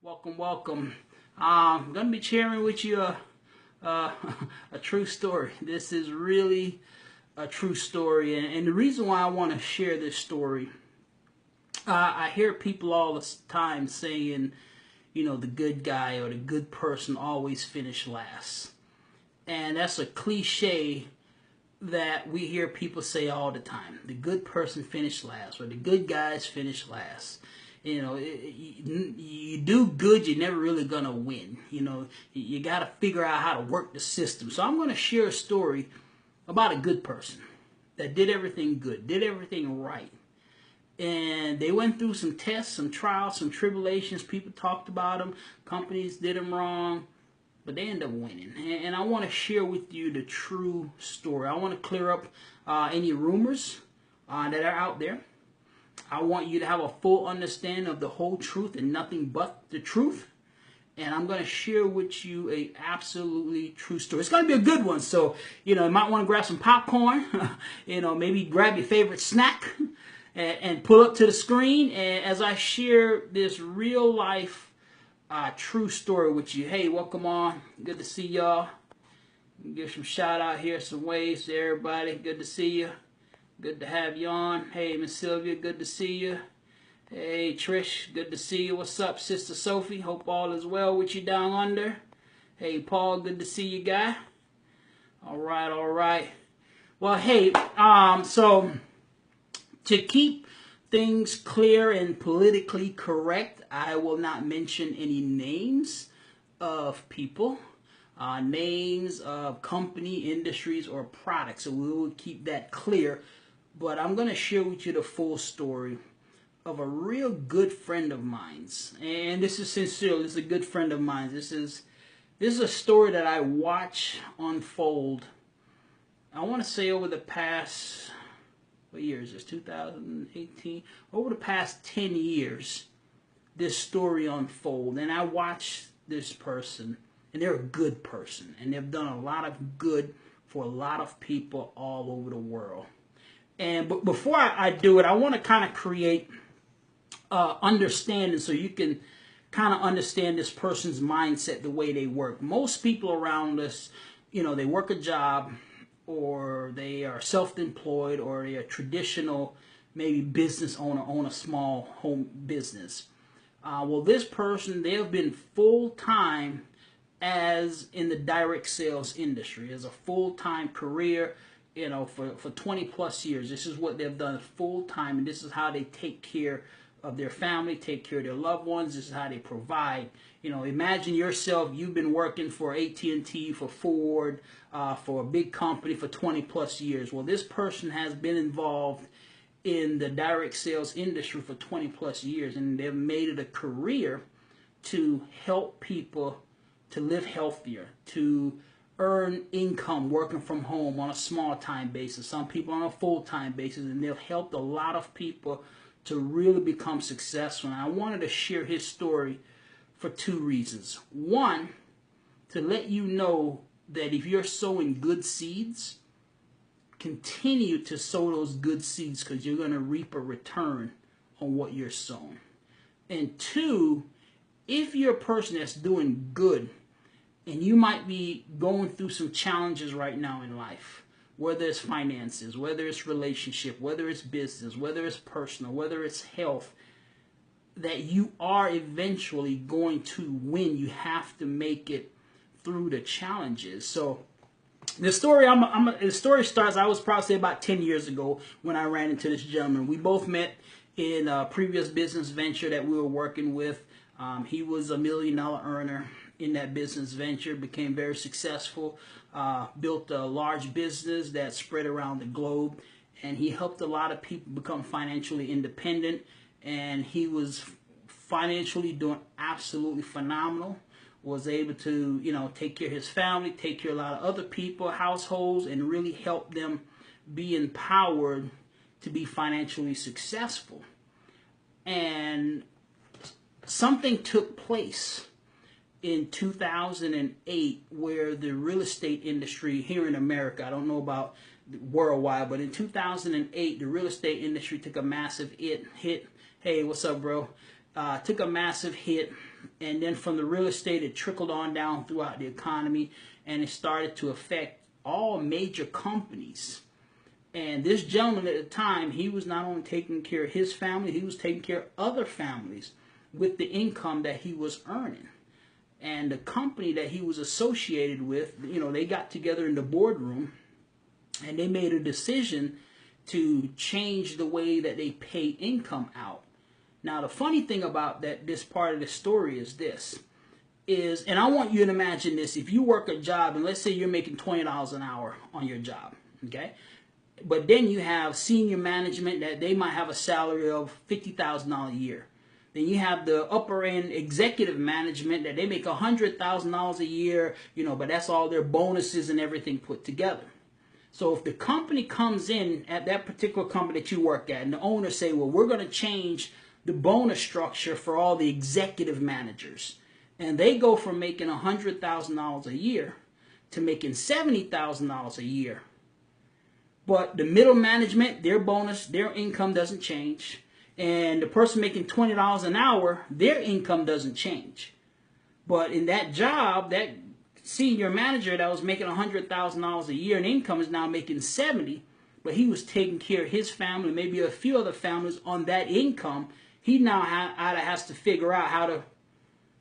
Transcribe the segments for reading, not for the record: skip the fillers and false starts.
Welcome. I'm going to be sharing with you a true story. This is really a true story. And the reason why I want to share this story, I hear people all the time saying, the good guy or the good person always finish last. And that's a cliche that we hear people say all the time. The good person finish last, or the good guys finish last. You do good, you're never really going to win. You got to figure out how to work the system. So I'm going to share a story about a good person that did everything good, did everything right. And they went through some tests, some trials, some tribulations. People talked about them. Companies did them wrong. But they end up winning. And I want to share with you the true story. I want to clear up any rumors that are out there. I want you to have a full understanding of the whole truth and nothing but the truth. And I'm going to share with you a absolutely true story. It's going to be a good one. So, you might want to grab some popcorn. Maybe grab your favorite snack and pull up to the screen. And as I share this real life true story with you. Hey, welcome on. Good to see y'all. Give some shout out here, some waves to everybody. Good to see you. Good to have you on. Hey, Miss Sylvia, good to see you. Hey, Trish, good to see you. What's up, Sister Sophie? Hope all is well with you down under. Hey, Paul, good to see you, guy. All right. Well, hey, so to keep things clear and politically correct, I will not mention any names of people, names of company, industries, or products. So we will keep that clear. But I'm going to share with you the full story of a real good friend of mine's. And this is sincere. This is a good friend of mine. This is a story that I watch unfold. I want to say over the past, what year is this, 2018? Over the past 10 years, this story unfold. And I watch this person, and they're a good person. And they've done a lot of good for a lot of people all over the world. But before I do it, I want to kind of create understanding so you can kind of understand this person's mindset, the way they work. Most people around us, they work a job, or they are self-employed, or they are traditional, maybe business owner, own a small home business. Well, this person, they have been full-time as in the direct sales industry, as a full-time career, for 20 plus years. This is what they've done full time, and this is how they take care of their family, take care of their loved ones. This is how they provide. Imagine yourself, you've been working for AT&T, for Ford, for a big company for 20 plus years. Well, this person has been involved in the direct sales industry for 20 plus years, and they've made it a career to help people to live healthier, to earn income working from home on a small time basis, some people on a full time basis, and they've helped a lot of people to really become successful. And I wanted to share his story for two reasons. One, to let you know that if you're sowing good seeds, continue to sow those good seeds, because you're going to reap a return on what you're sowing. And two, if you're a person that's doing good, and you might be going through some challenges right now in life, whether it's finances, whether it's relationship, whether it's business, whether it's personal, whether it's health, that you are eventually going to win. You have to make it through the challenges. So the story, the story starts, I was probably about 10 years ago when I ran into this gentleman. We both met in a previous business venture that we were working with. He was $1 million earner in that business venture, became very successful, built a large business that spread around the globe, and he helped a lot of people become financially independent, and he was financially doing absolutely phenomenal, was able to, take care of his family, take care of a lot of other people, households, and really help them be empowered to be financially successful. And something took place in 2008 where the real estate industry here in America, I don't know about worldwide, but in 2008, the real estate industry took a massive hit. Hey, what's up, bro? Took a massive hit And then from the real estate, it trickled on down throughout the economy, and it started to affect all major companies. And this gentleman at the time, he was not only taking care of his family, he was taking care of other families with the income that he was earning. And the company that he was associated with, you know, they got together in the boardroom and they made a decision to change the way that they pay income out. Now, the funny thing about this part of the story is this, and I want you to imagine this, if you work a job, and let's say you're making $20 an hour on your job, okay? But then you have senior management that they might have a salary of $50,000 a year. Then you have the upper end executive management that they make $100,000 a year, you know, but that's all their bonuses and everything put together. So if the company comes in at that particular company that you work at, and the owner say, well, we're going to change the bonus structure for all the executive managers, and they go from making $100,000 a year to making $70,000 a year, but the middle management, their bonus, their income doesn't change, and the person making $20 an hour, their income doesn't change. But in that job, that senior manager that was making $100,000 a year in income is now making $70,000, but he was taking care of his family, maybe a few other families on that income. He now has to figure out how to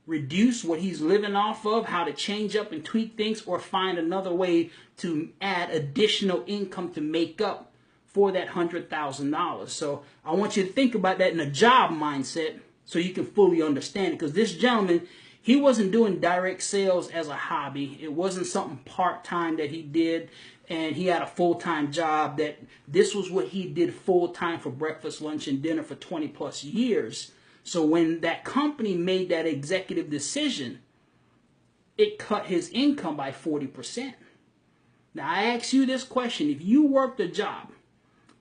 reduce what he's living off of, how to change up and tweak things, or find another way to add additional income to make up for that $100,000. So I want you to think about that in a job mindset so you can fully understand it. Because this gentleman, he wasn't doing direct sales as a hobby. It wasn't something part-time that he did and he had a full-time job. That this was what he did full-time for breakfast, lunch, and dinner for 20 plus years. So when that company made that executive decision, it cut his income by 40%. Now I ask you this question: if you worked a job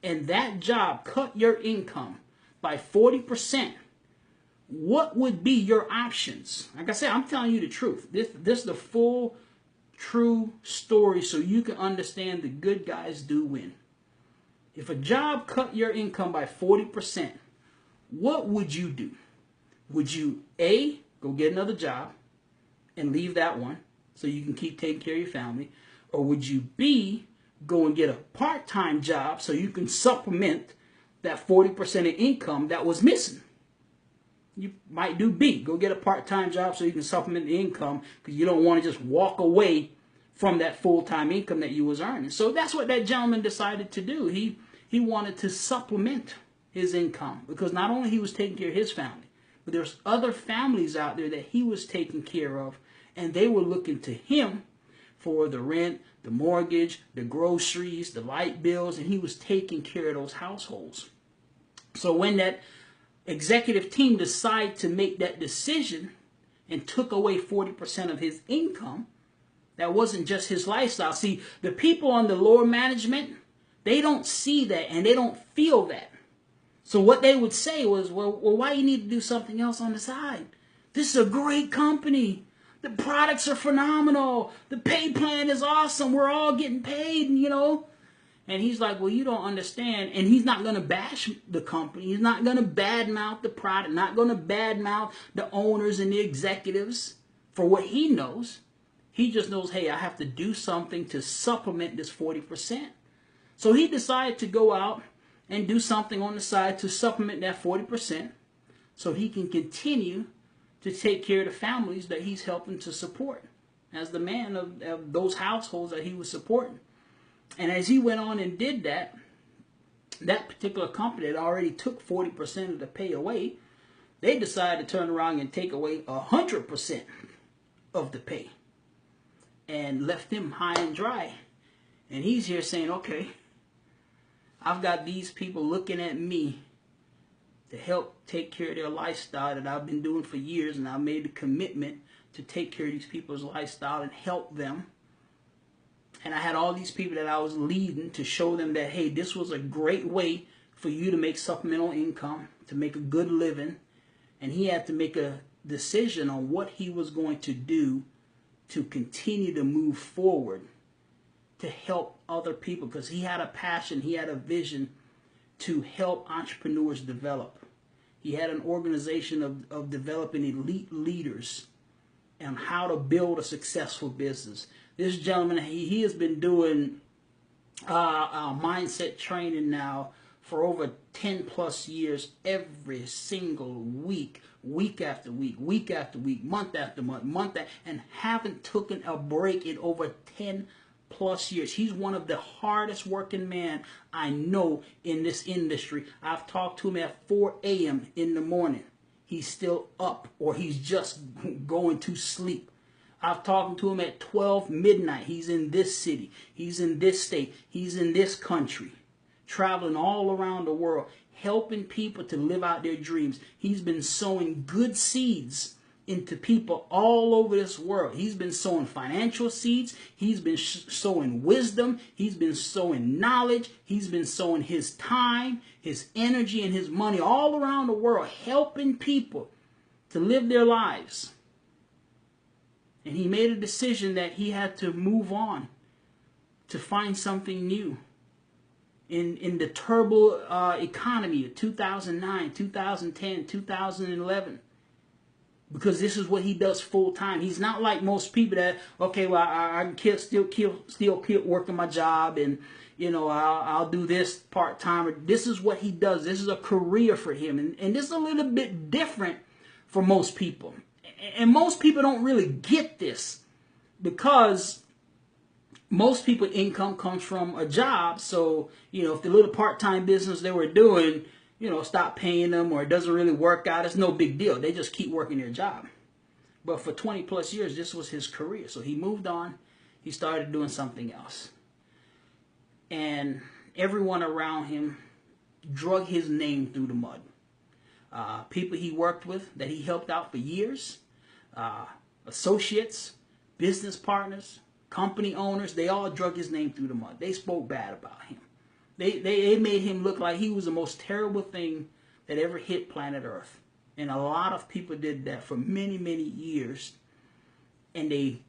and that job cut your income by 40%, what would be your options? Like I said, I'm telling you the truth. This is the full, true story so you can understand the good guys do win. If a job cut your income by 40%, what would you do? Would you A, go get another job and leave that one so you can keep taking care of your family? Or would you B, go and get a part-time job so you can supplement that 40% of income that was missing? You might do B, go get a part-time job so you can supplement the income, because you don't want to just walk away from that full-time income that you was earning. So that's what that gentleman decided to do. He wanted to supplement his income, because not only he was taking care of his family, but there's other families out there that he was taking care of, and they were looking to him for the rent, the mortgage, the groceries, the light bills, and he was taking care of those households. So when that executive team decided to make that decision and took away 40% of his income, that wasn't just his lifestyle. See, the people on the lower management, they don't see that and they don't feel that. So what they would say was, well, why you need to do something else on the side? This is a great company. The products are phenomenal. The pay plan is awesome. We're all getting paid, you know. And he's like, well, you don't understand. And he's not going to bash the company. He's not going to badmouth the product, not going to badmouth the owners and the executives for what he knows. He just knows, hey, I have to do something to supplement this 40%. So he decided to go out and do something on the side to supplement that 40% so he can continue to take care of the families that he's helping to support as the man of those households that he was supporting. And as he went on and did that, that particular company that already took 40% of the pay away, they decided to turn around and take away 100% of the pay and left him high and dry. And he's here saying, okay, I've got these people looking at me to help take care of their lifestyle that I've been doing for years, and I've made a commitment to take care of these people's lifestyle and help them. And I had all these people that I was leading to show them that, hey, this was a great way for you to make supplemental income, to make a good living. And he had to make a decision on what he was going to do to continue to move forward, to help other people, because he had a passion, he had a vision to help entrepreneurs develop. He had an organization of developing elite leaders and how to build a successful business. This gentleman, he has been doing mindset training now for over 10 plus years, every single week, week after week, week after week, month after month, and haven't taken a break in over 10 plus years. He's one of the hardest working men I know in this industry. I've talked to him at 4 a.m. in the morning. He's still up, or he's just going to sleep. I've talked to him at 12 midnight. He's in this city. He's in this state. He's in this country, traveling all around the world, helping people to live out their dreams. He's been sowing good seeds into people all over this world. He's been sowing financial seeds. He's been sowing wisdom. He's been sowing knowledge. He's been sowing his time, his energy, and his money all around the world, helping people to live their lives. And he made a decision that he had to move on to find something new. In the turbo economy of 2009, 2010, 2011. Because this is what he does full time. He's not like most people that, okay, well, I can still keep working my job, and I'll do this part time. This is what he does. This is a career for him, and this is a little bit different for most people. And most people don't really get this, because most people's income comes from a job. So, if the little part-time business they were doing, stop paying them, or it doesn't really work out, it's no big deal. They just keep working their job. But for 20 plus years, this was his career. So he moved on. He started doing something else. And everyone around him drug his name through the mud. People he worked with that he helped out for years, associates, business partners, company owners, they all drug his name through the mud. They spoke bad about him. They made him look like he was the most terrible thing that ever hit planet Earth. And a lot of people did that for many, many years. And they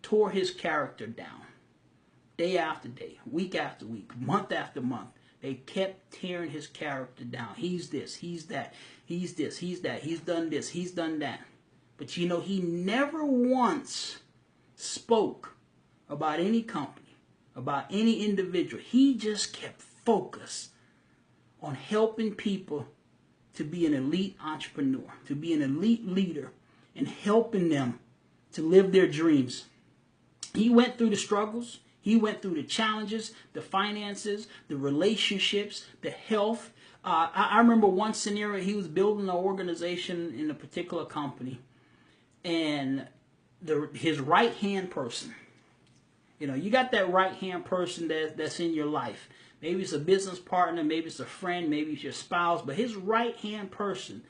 tore his character down. Day after day, week after week, month after month. They kept tearing his character down. He's this, he's that, he's this, he's that, he's done this, he's done that. But he never once spoke about any company, about any individual. He just kept focused on helping people to be an elite entrepreneur, to be an elite leader, and helping them to live their dreams. He went through the struggles. He went through the challenges, the finances, the relationships, the health. I remember one scenario. He was building an organization in a particular company, and his right-hand person, you got that right-hand person that's in your life. Maybe it's a business partner, maybe it's a friend, maybe it's your spouse, but his right-hand person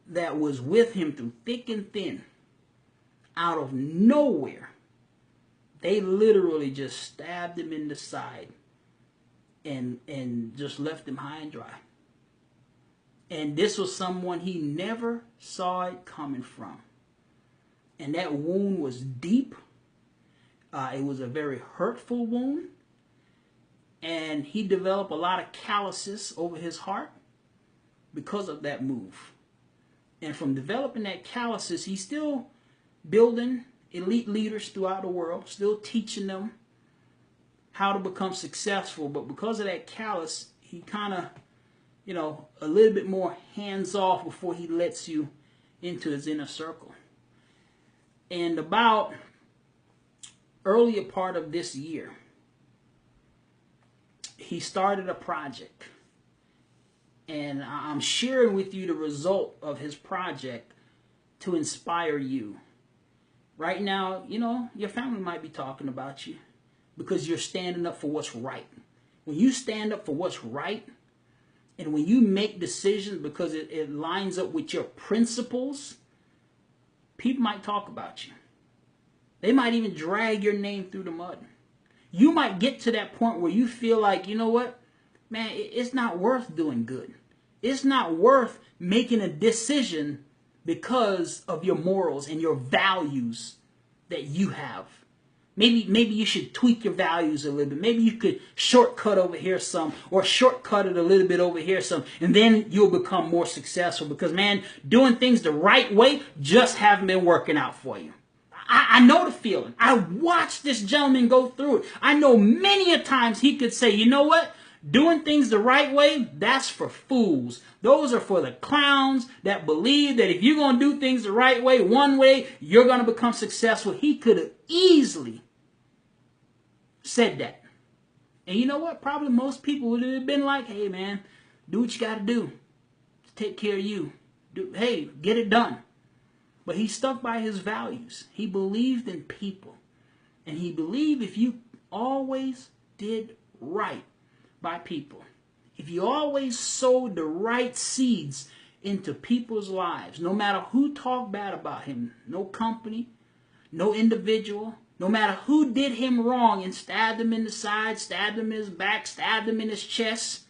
that was with him through thick and thin, out of nowhere, they literally just stabbed him in the side and just left him high and dry. And this was someone he never saw it coming from. And that wound was deep. It was a very hurtful wound. And he developed a lot of calluses over his heart because of that move. And from developing that calluses, he's still building elite leaders throughout the world, still teaching them how to become successful. But because of that callus, he kind of, a little bit more hands-off before he lets you into his inner circle. And about earlier part of this year, he started a project. And I'm sharing with you the result of his project to inspire you. Right now, your family might be talking about you because you're standing up for what's right. When you stand up for what's right, and when you make decisions because it lines up with your principles, people might talk about you. They might even drag your name through the mud. You might get to that point where you feel like, you know what, man, it's not worth doing good. It's not worth making a decision because of your morals and your values that you have. Maybe you should tweak your values a little bit. Maybe you could shortcut over here some, or shortcut it a little bit over here some, and then you'll become more successful. Because, man, doing things the right way just haven't been working out for you. I know the feeling. I watched this gentleman go through it. I know many a times he could say, you know what? Doing things the right way, that's for fools. Those are for the clowns that believe that if you're going to do things the right way, one way, you're going to become successful. He could have easily said that. And you know what? Probably most people would have been like, hey, man, do what you got to do to take care of you. Hey, get it done. But he stuck by his values. He believed in people. And he believed if you always did right by people, if you always sowed the right seeds into people's lives, no matter who talked bad about him, no company, no individual, no matter who did him wrong and stabbed him in the side, stabbed him in his back, stabbed him in his chest,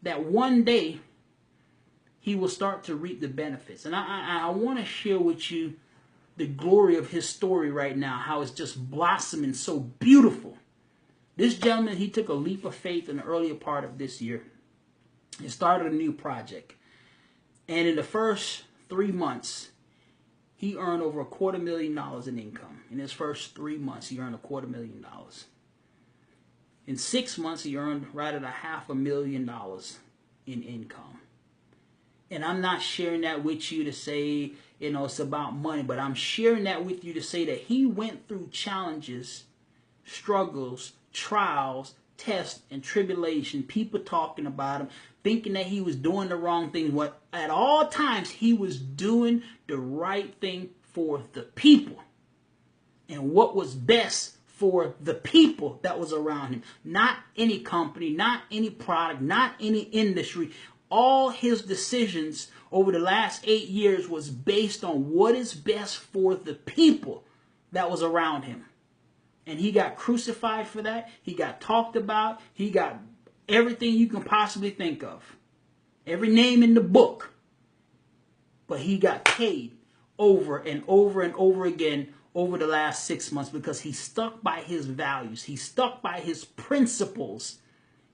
that one day he will start to reap the benefits. And I want to share with you the glory of his story right now, how it's just blossoming so beautiful. This gentleman, he took a leap of faith in the earlier part of this year. He started a new project. And in the first 3 months, he earned over $250,000 in income. In his first 3 months, he earned $250,000. In 6 months, he earned right at $500,000 in income. And I'm not sharing that with you to say, you know, it's about money, but I'm sharing that with you to say that he went through challenges, struggles, trials, tests, and tribulation, people talking about him, thinking that he was doing the wrong thing. What at all times he was doing the right thing for the people and what was best for the people that was around him. Not any company, not any product, not any industry. All his decisions over the last 8 years was based on what is best for the people that was around him. And he got crucified for that. He got talked about. He got everything you can possibly think of. Every name in the book. But he got paid over and over and over again over the last 6 months because he stuck by his values. He stuck by his principles.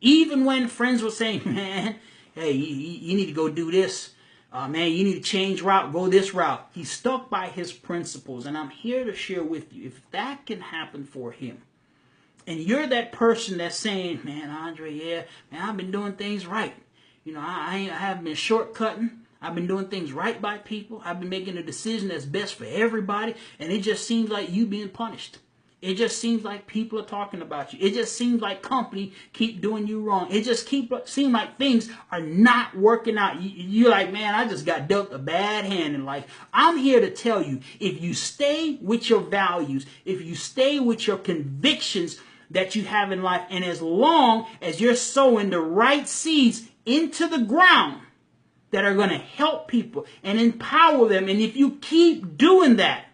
Even when friends were saying, man, hey, you need to go do this. Man, you need to change route, go this route. He stuck by his principles. And I'm here to share with you, if that can happen for him, and you're that person that's saying, man, Andre, yeah, man, I've been doing things right. You know, I haven't been shortcutting. I've been doing things right by people. I've been making a decision that's best for everybody. And it just seems like you being punished. It just seems like people are talking about you. It just seems like company keep doing you wrong. It just seems like things are not working out. You're like, man, I just got dealt a bad hand in life. I'm here to tell you, if you stay with your values, if you stay with your convictions that you have in life, and as long as you're sowing the right seeds into the ground that are going to help people and empower them, and if you keep doing that,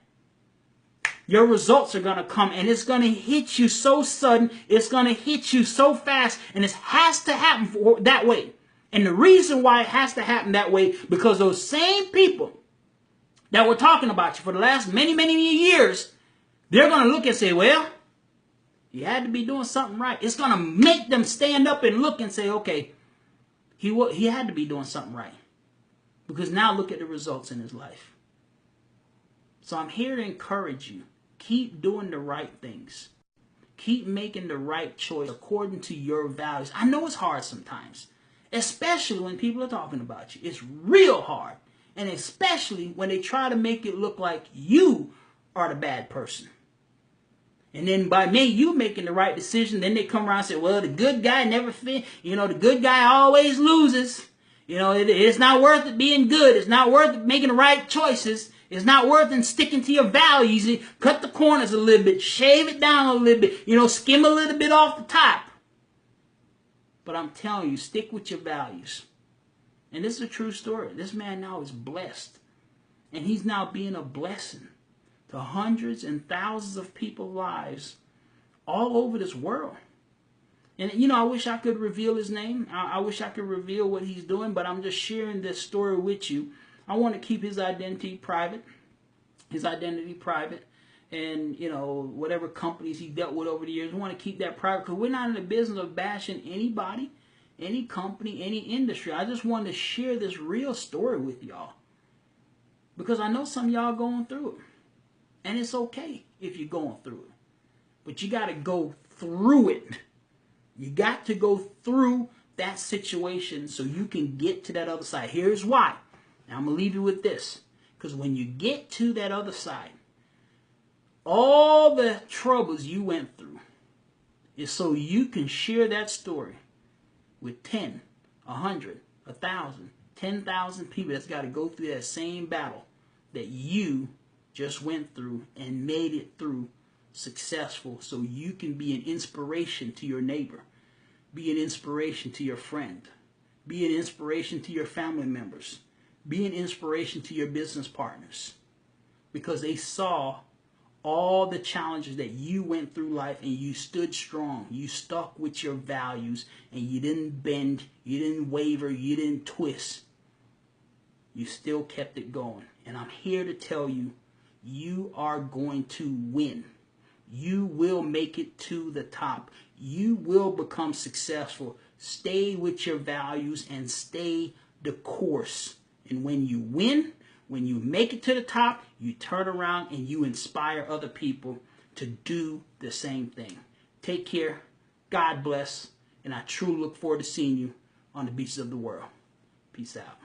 your results are going to come, and it's going to hit you so sudden. It's going to hit you so fast, and it has to happen that way. And the reason why it has to happen that way, because those same people that were talking about you for the last many, many years, they're going to look and say, well, you had to be doing something right. It's going to make them stand up and look and say, okay, he had to be doing something right. Because now look at the results in his life. So I'm here to encourage you. Keep doing the right things. Keep making the right choice according to your values. I know it's hard sometimes, especially when people are talking about you. It's real hard. And especially when they try to make it look like you are the bad person. And then by you making the right decision, then they come around and say, well, the good guy never fit. You know, the good guy always loses. You know, it's not worth it being good. It's not worth it making the right choices. It's not worth it sticking to your values. You cut the corners a little bit, shave it down a little bit, you know, skim a little bit off the top. But I'm telling you, stick with your values. And this is a true story. This man now is blessed. And he's now being a blessing to hundreds and thousands of people's lives all over this world. And, you know, I wish I could reveal his name. I wish I could reveal what he's doing, but I'm just sharing this story with you. I want to keep his identity private. and, you know, whatever companies he dealt with over the years. We want to keep that private because we're not in the business of bashing anybody, any company, any industry. I just wanted to share this real story with y'all because I know some of y'all going through it. And it's okay if you're going through it. But you got to go through it. You got to go through that situation so you can get to that other side. Here's why. Now I'm going to leave you with this. Because when you get to that other side, all the troubles you went through is so you can share that story with 10, 100, 1,000, 10,000 people that's got to go through that same battle that you just went through and made it through successful, so you can be an inspiration to your neighbor, be an inspiration to your friend, be an inspiration to your family members, be an inspiration to your business partners, because they saw all the challenges that you went through life and you stood strong. You stuck with your values and you didn't bend, you didn't waver, you didn't twist. You still kept it going. And I'm here to tell you, you are going to win. You will make it to the top. You will become successful. Stay with your values and stay the course. And when you win, when you make it to the top, you turn around and you inspire other people to do the same thing. Take care. God bless. And I truly look forward to seeing you on the beaches of the world. Peace out.